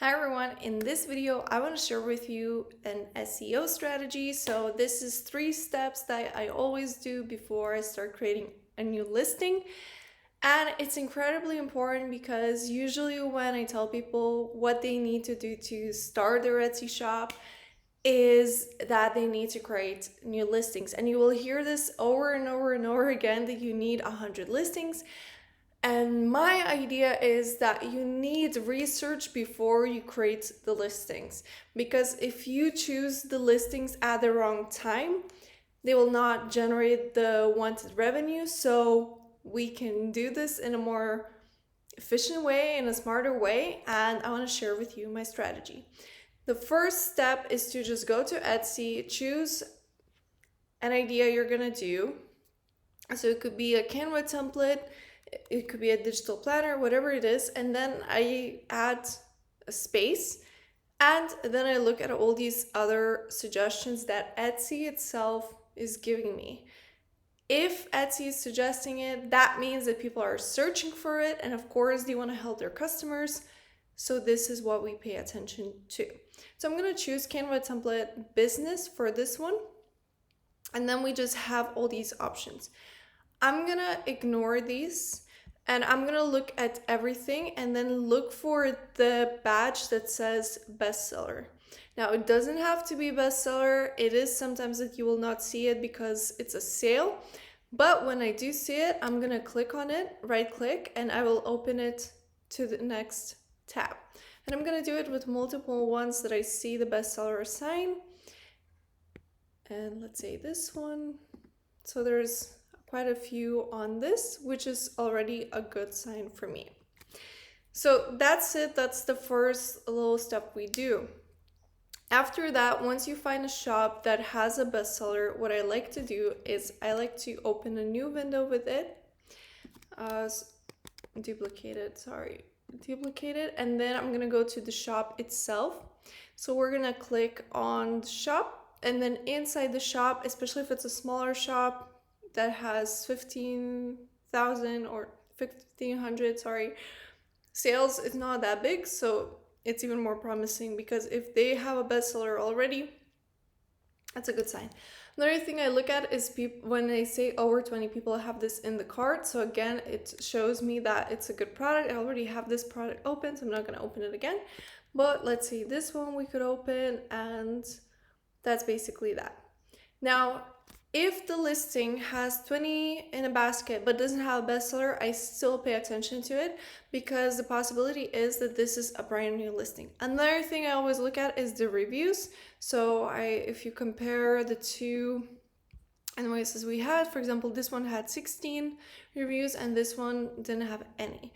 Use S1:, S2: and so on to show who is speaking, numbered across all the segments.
S1: Hi everyone, in this video I want to share with you an SEO strategy. So this is 3 steps that I always do before I start creating a new listing. And it's incredibly important because usually when I tell people what they need to do to start their Etsy shop is that they need to create new listings. And you will hear this over and over and over again that you need 100 listings. And my idea is that you need research before you create the listings, because if you choose the listings at the wrong time, they will not generate the wanted revenue. So we can do this in a more efficient way, in a smarter way, and I want to share with you my strategy. The first step is to just go to Etsy, choose an idea you're gonna do. So it could be a Canva template, it could be a digital planner, whatever it is, and then I add a space, and then I look at all these other suggestions that Etsy itself is giving me. If Etsy is suggesting it, that means that people are searching for it, and of course they want to help their customers, so this is what we pay attention to. So I'm going to choose Canva template business for this one, and then we just have all these options. I'm gonna ignore these and I'm gonna look at everything and then look for the badge that says bestseller. Now, it doesn't have to be bestseller. It is sometimes that you will not see it because it's a sale. But when I do see it, I'm gonna click on it, right click, and I will open it to the next tab. And I'm gonna do it with multiple ones that I see the bestseller sign. And let's say this one. So there's quite a few on this, which is already a good sign for me. So that's it. That's the first little step we do. After that, once you find a shop that has a bestseller, what I like to do is I like to open a new window with it. Duplicate it, and then I'm gonna go to the shop itself. So we're gonna click on the shop, and then inside the shop, especially if it's a smaller shop that has 15,000 or 1,500, sales, is not that big, so it's even more promising, because if they have a bestseller already, that's a good sign. Another thing I look at is when they say over 20 people have this in the cart. So again, it shows me that it's a good product. I already have this product open, so I'm not going to open it again. But let's see, this one we could open, and that's basically that. Now, if the listing has 20 in a basket but doesn't have a bestseller, I still pay attention to it, because the possibility is that this is a brand new listing. Another thing I always look at is the reviews. So if you compare the two invoices we had, for example, this one had 16 reviews and this one didn't have any.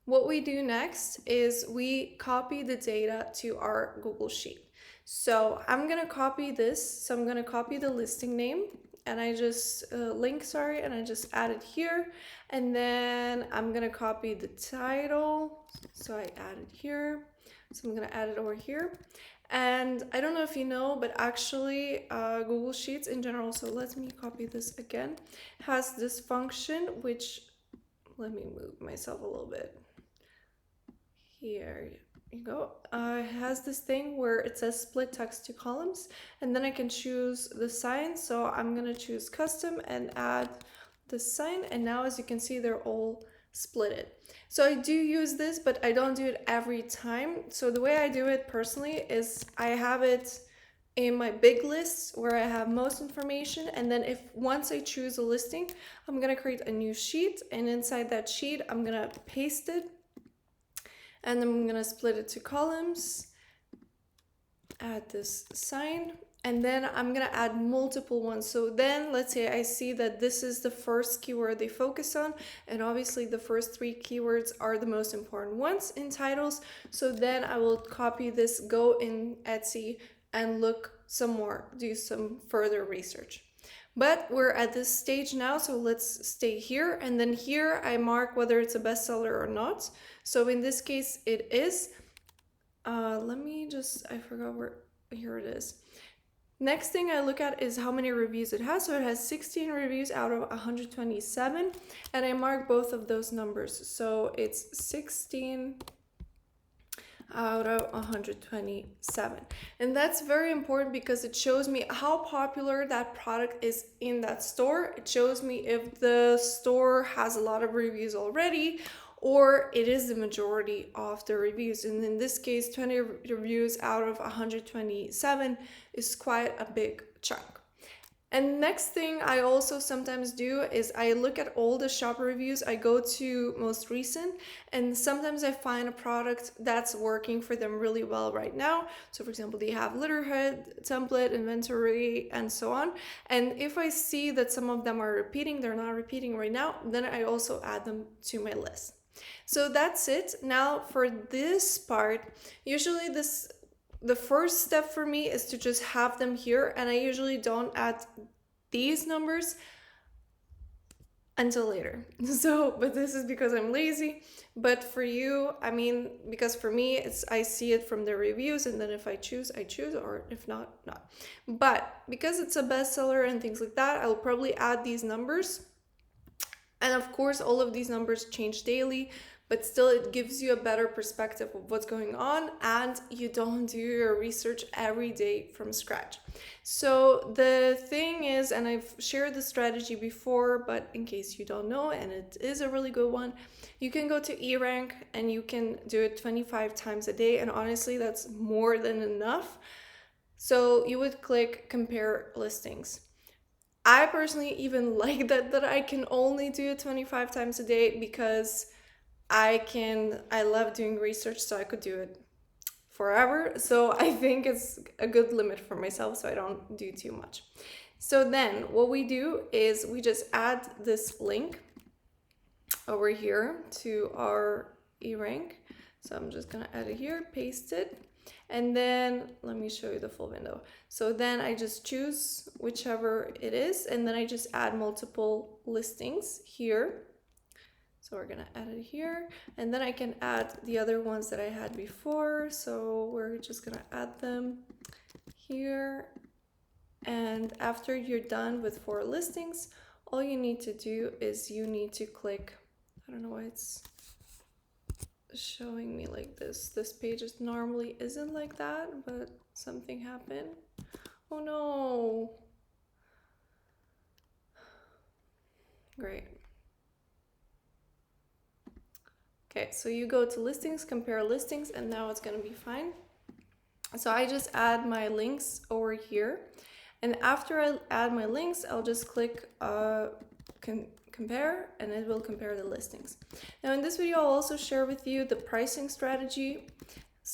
S1: What we do next is we copy the data to our Google Sheet. So I'm gonna copy this. So I'm gonna copy the listing name, and I just and I just add it here. And then I'm gonna copy the title. So I add it here. So I'm gonna add it over here. And I don't know if you know, but actually Google Sheets in general, so let me copy this again, has this function, which, let me move myself a little bit. Here you go. It has this thing where it says split text to columns, and then I can choose the sign. So I'm gonna choose custom and add the sign, and now as you can see, they're all splitted. So I do use this, but I don't do it every time. So the way I do it personally is I have it in my big list where I have most information, and then once I choose a listing, I'm gonna create a new sheet, and inside that sheet I'm gonna paste it, and then I'm gonna split it to columns, add this sign, and then I'm gonna add multiple ones. So then let's say I see that this is the first keyword they focus on, and obviously the first 3 keywords are the most important ones in titles. So then I will copy this, go in Etsy and look some more, do some further research. But we're at this stage now, so let's stay here. And then here I mark whether it's a bestseller or not. So in this case, it is. I forgot here it is. Next thing I look at is how many reviews it has. So it has 16 reviews out of 127, and I mark both of those numbers. So it's 16 out of 127. And that's very important because it shows me how popular that product is in that store. It shows me if the store has a lot of reviews already, or it is the majority of the reviews. And in this case, 20 reviews out of 127 is quite a big chunk. And next thing I also sometimes do is I look at all the shop reviews. I go to most recent, and sometimes I find a product that's working for them really well right now. So for example, they have letterhead, template, inventory, and so on. And if I see that some of them are repeating, they're not repeating right now, then I also add them to my list. So that's it. Now for this part, usually the first step for me is to just have them here, and I usually don't add these numbers until later. So, but this is because I'm lazy. But for you, I mean, because for me, it's I see it from the reviews, and then if I choose, or if not, not. But because it's a bestseller and things like that, I'll probably add these numbers. And of course, all of these numbers change daily, but still it gives you a better perspective of what's going on, and you don't do your research every day from scratch. So the thing is, and I've shared the strategy before, but in case you don't know, and it is a really good one, you can go to eRank and you can do it 25 times a day, and honestly that's more than enough. So you would click compare listings. I personally even like that I can only do it 25 times a day, because I love doing research, so I could do it forever. So I think it's a good limit for myself, so I don't do too much. So then what we do is we just add this link over here to our eRank. So I'm just gonna add it here, paste it, and then let me show you the full window. So then I just choose whichever it is, and then I just add multiple listings here. So we're gonna add it here, and then I can add the other ones that I had before. So we're just gonna add them here. And after you're done with 4 listings, all you need to do is you need to click, I don't know why it's showing me like this. This page normally isn't like that, but something happened. Oh no. Great. Okay, so you go to listings, compare listings, and now it's gonna be fine. So I just add my links over here. And after I add my links, I'll just click compare, and it will compare the listings. Now in this video, I'll also share with you the pricing strategy.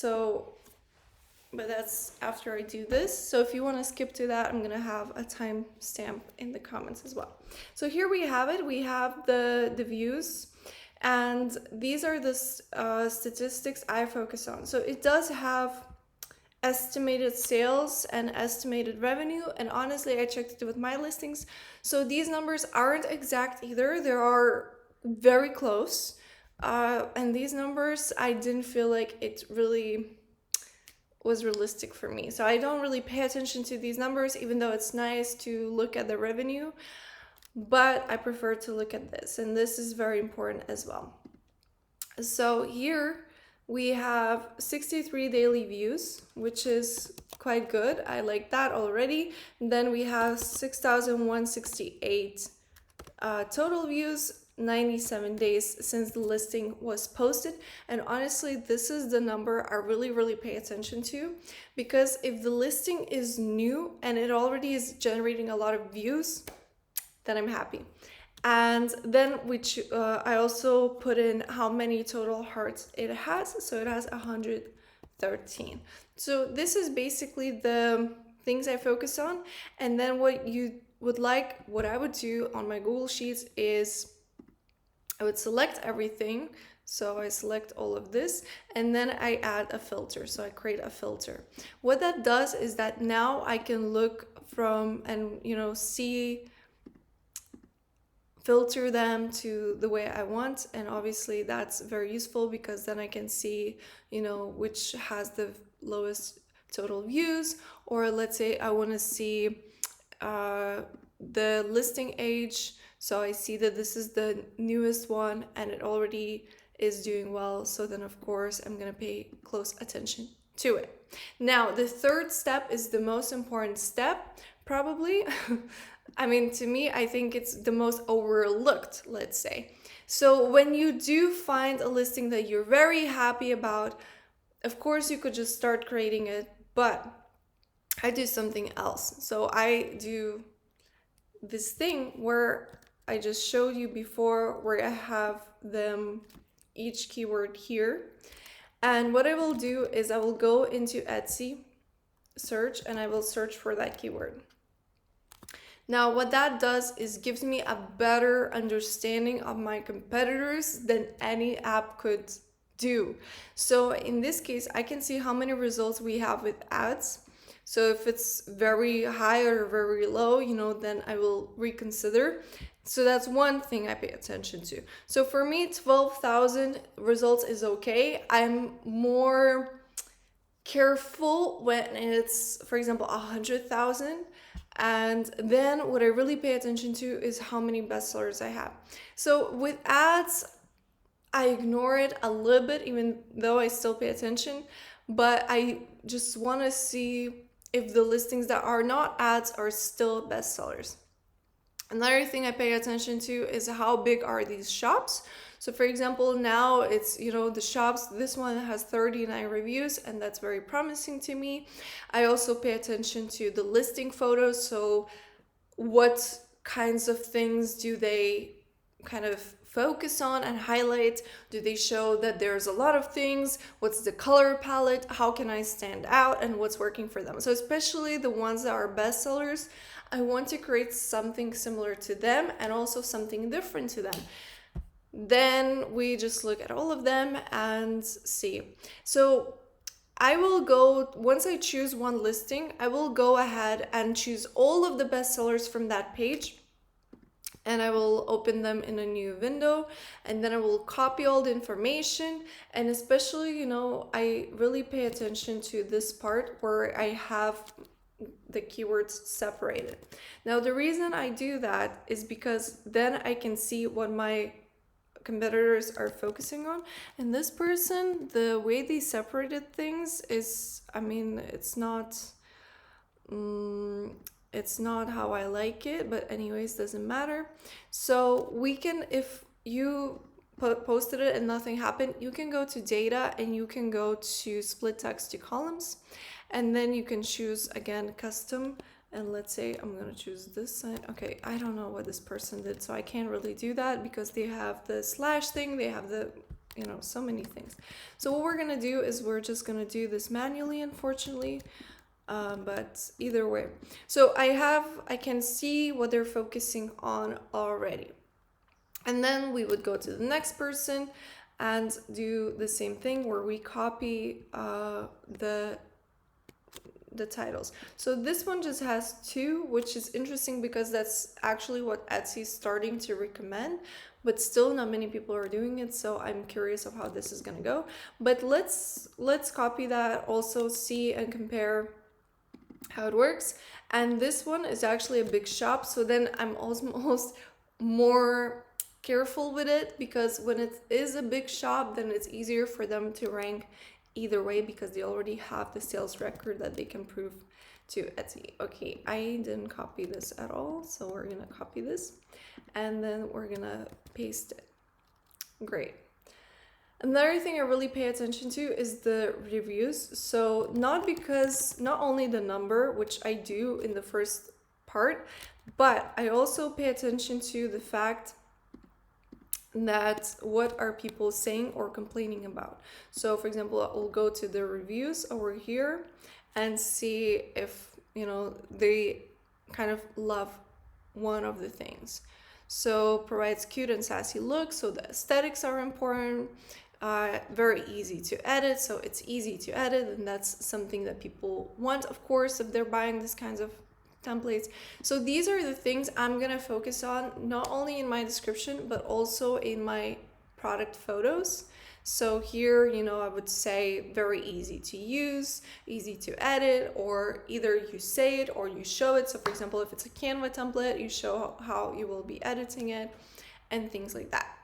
S1: But that's after I do this. So if you want to skip to that, I'm gonna have a timestamp in the comments as well. So here we have it. We have the views, and these are the statistics I focus on. So it does have estimated sales and estimated revenue, and honestly I checked it with my listings, so these numbers aren't exact either. They are very close, and these numbers I didn't feel like it really was realistic for me, so I don't really pay attention to these numbers, even though it's nice to look at the revenue, but I prefer to look at this, and this is very important as well. So here we have 63 daily views, which is quite good. I like that already. And then we have 6,168 total views, 97 days since the listing was posted. And honestly, this is the number I really pay attention to, because if the listing is new and it already is generating a lot of views, then I'm happy. And then I also put in how many total hearts it has. So it has 113. So this is basically the things I focus on. And then what I would do on my Google Sheets is I would select everything. So I select all of this, and then I add a filter. So I create a filter. What that does is that now I can look from and, filter them to the way I want, and obviously that's very useful because then I can see, which has the lowest total views, or let's say I want to see the listing age, so I see that this is the newest one and it already is doing well. So then of course I'm going to pay close attention to it. Now, the third step is the most important step, probably. I mean, to me, I think it's the most overlooked, let's say. So when you do find a listing that you're very happy about, of course you could just start creating it, but I do something else. So I do this thing where I just showed you before, where I have them, each keyword here. And what I will do is I will go into Etsy search and I will search for that keyword. Now, what that does is gives me a better understanding of my competitors than any app could do. So in this case, I can see how many results we have with ads. So if it's very high or very low, then I will reconsider. So that's one thing I pay attention to. So for me, 12,000 results is okay. I'm more careful when it's, for example, 100,000. And then what I really pay attention to is how many bestsellers I have. So with ads, I ignore it a little bit, even though I still pay attention. But I just want to see if the listings that are not ads are still bestsellers. Another thing I pay attention to is how big are these shops. So for example, now it's, the shops, this one has 39 reviews and that's very promising to me. I also pay attention to the listing photos. So what kinds of things do they kind of focus on and highlight? Do they show that there's a lot of things? What's the color palette? How can I stand out? And what's working for them? So especially the ones that are bestsellers, I want to create something similar to them and also something different to them. Then we just look at all of them and see. So I will go, once I choose one listing, I will go ahead and choose all of the bestsellers from that page. And I will open them in a new window, and then I will copy all the information. And especially, I really pay attention to this part where I have the keywords separated. Now, the reason I do that is because then I can see what my competitors are focusing on. And this person, the way they separated things is, it's not how I like it, but anyways, doesn't matter. So we can, if you posted it and nothing happened, you can go to data and you can go to split text to columns, and then you can choose again custom. And let's say I'm gonna choose this side. Okay, I don't know what this person did, so I can't really do that because they have the slash thing, they have the so many things. So what we're gonna do is we're just gonna do this manually, unfortunately. But either way, so I can see what they're focusing on already. And then we would go to the next person and do the same thing where we copy the titles. So this one just has 2, which is interesting because that's actually what Etsy is starting to recommend, but still not many people are doing it. So I'm curious of how this is going to go, but let's copy that, also see and compare how it works. And this one is actually a big shop, so then I'm almost more careful with it, because when it is a big shop, then it's easier for them to rank either way because they already have the sales record that they can prove to Etsy. Okay, I didn't copy this at all, so we're gonna copy this and then we're gonna paste it. Great. Another thing I really pay attention to is the reviews. So not only the number, which I do in the first part, but I also pay attention to the fact that what are people saying or complaining about. So for example, I'll go to the reviews over here and see if they kind of love one of the things. So provides cute and sassy looks, so the aesthetics are important. Very easy to edit, so it's easy to edit, and that's something that people want, of course, if they're buying these kinds of templates. So these are the things I'm gonna focus on, not only in my description but also in my product photos. So here, I would say very easy to use, easy to edit, or either you say it or you show it. So for example, if it's a Canva template, you show how you will be editing it and things like that.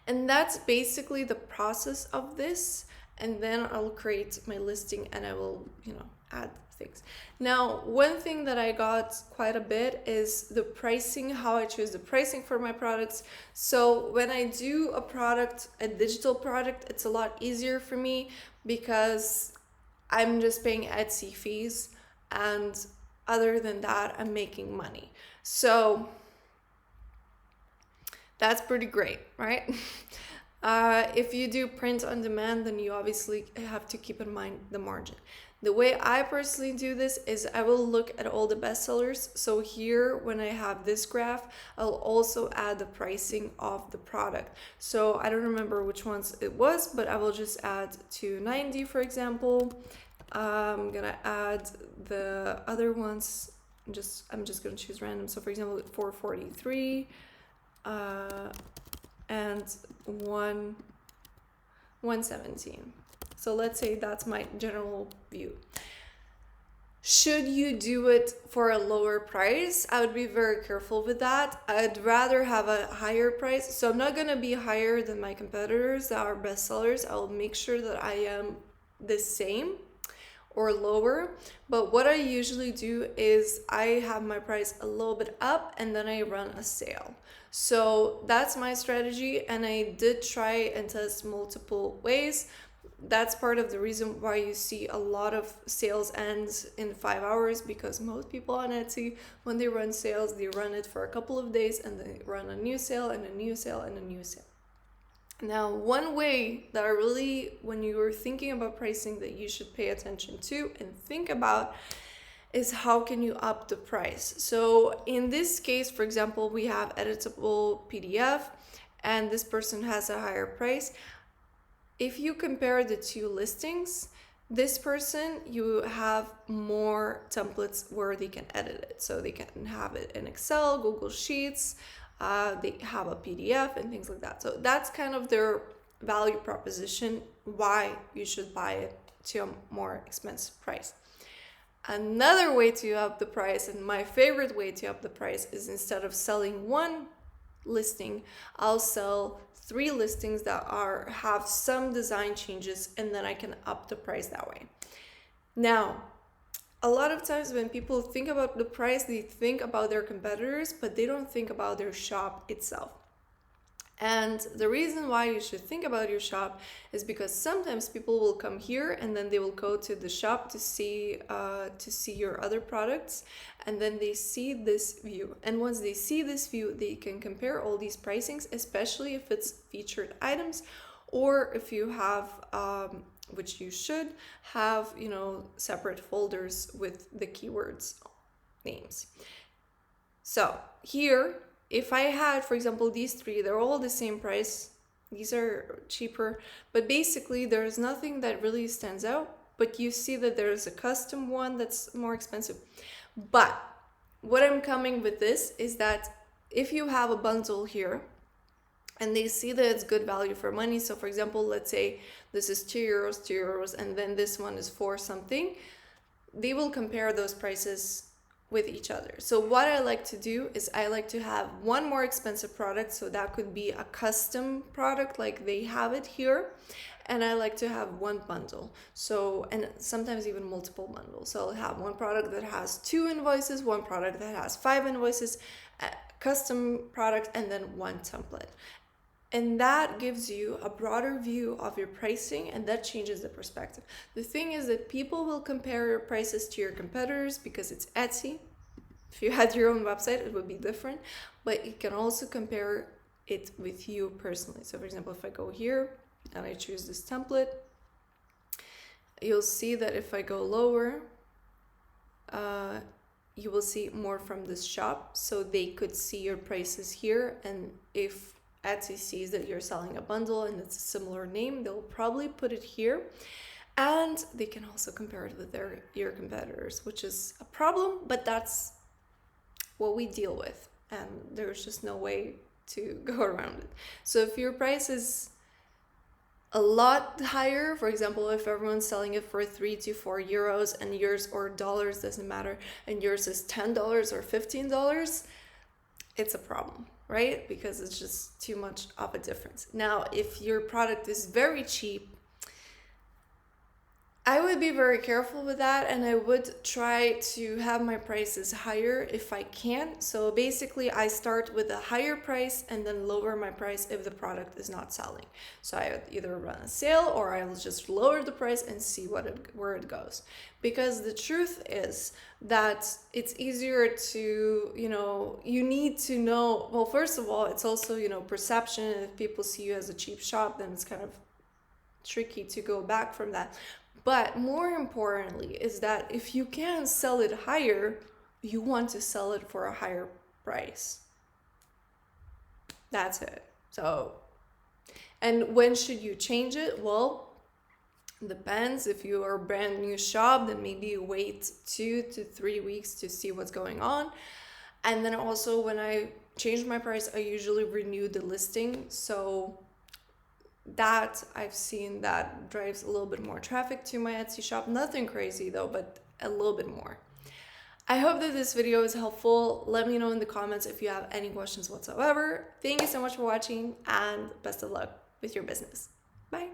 S1: And that's basically the process of this. And then I'll create my listing and I will, add things. Now, one thing that I got quite a bit is the pricing, how I choose the pricing for my products. So when I do a digital product, it's a lot easier for me because I'm just paying Etsy fees, and other than that, I'm making money. So that's pretty great, right? If you do print on demand, then you obviously have to keep in mind the margin. The way I personally do this is I will look at all the bestsellers. So here, when I have this graph, I'll also add the pricing of the product. So I don't remember which ones it was, but I will just add 290, for example. I'm gonna add the other ones. I'm just gonna choose random. So for example, 443 and 117. So let's say that's my general view. Should you do it for a lower price? I would be very careful with that. I'd rather have a higher price. So I'm not going to be higher than my competitors that are bestsellers. I'll make sure that I am the same or lower. But what I usually do is I have my price a little bit up and then I run a sale. So that's my strategy, and I did try and test multiple ways. That's part of the reason why you see a lot of sales ends in 5 hours, because most people on Etsy, when they run sales, they run it for a couple of days and they run a new sale and a new sale and a new sale. Now, one way that I really, when you are thinking about pricing, that you should pay attention to and think about is how can you up the price. So in this case, for example, we have editable PDF and this person has a higher price. If you compare the two listings, this person, you have more templates where they can edit it. So they can have it in Excel, Google Sheets, they have a PDF and things like that. So that's kind of their value proposition, why you should buy it to a more expensive price. Another way to up the price, and my favorite way to up the price, is instead of selling one listing, I'll sell 3 listings that have some design changes, and then I can up the price that way. Now, a lot of times when people think about the price, they think about their competitors, but they don't think about their shop itself. And the reason why you should think about your shop is because sometimes people will come here and then they will go to the shop to see your other products, and then they see this view. And once they see this view, they can compare all these pricings, especially if it's featured items, or if you have, which you should have, separate folders with the keywords names. So here, if I had, for example, these 3, they're all the same price. These are cheaper, but basically there's nothing that really stands out, but you see that there's a custom one that's more expensive. But what I'm coming with this is that if you have a bundle here and they see that it's good value for money, so for example, let's say this is €2, and then this one is 4 something, they will compare those prices with each other. So what I like to do is I like to have one more expensive product, so that could be a custom product like they have it here, and I like to have one bundle, so, and sometimes even multiple bundles. So I'll have one product that has 2 invoices, one product that has 5 invoices, a custom product, and then one template. And that gives you a broader view of your pricing, and that changes the perspective. The thing is that people will compare your prices to your competitors because it's Etsy. If you had your own website, it would be different, but you can also compare it with you personally. So for example, if I go here and I choose this template, you'll see that if I go lower, you will see more from this shop. So they could see your prices here, and if Etsy sees that you're selling a bundle and it's a similar name, they'll probably put it here, and they can also compare it with your competitors, which is a problem, but that's what we deal with, and there's just no way to go around it. So if your price is a lot higher, for example, if everyone's selling it for 3 to 4 euros and yours, or dollars, doesn't matter, and yours is $10 or $15, it's a problem. right? Because it's just too much of a difference. Now, if your product is very cheap, I would be very careful with that, and I would try to have my prices higher if I can. So basically, I start with a higher price and then lower my price if the product is not selling. So I would either run a sale or I'll just lower the price and see where it goes. Because the truth is that it's easier to, you need to know, well, first of all, it's also, perception. If people see you as a cheap shop, then it's kind of tricky to go back from that. But more importantly is that if you can sell it higher, you want to sell it for a higher price. That's it. So, and when should you change it? Well, depends. If you are a brand new shop, then maybe you wait 2 to 3 weeks to see what's going on. And then also when I change my price, I usually renew the listing. So that I've seen that drives a little bit more traffic to my Etsy shop. Nothing crazy though, but a little bit more. I hope that this video is helpful. Let me know in the comments if you have any questions whatsoever. Thank you so much for watching, and best of luck with your business. Bye.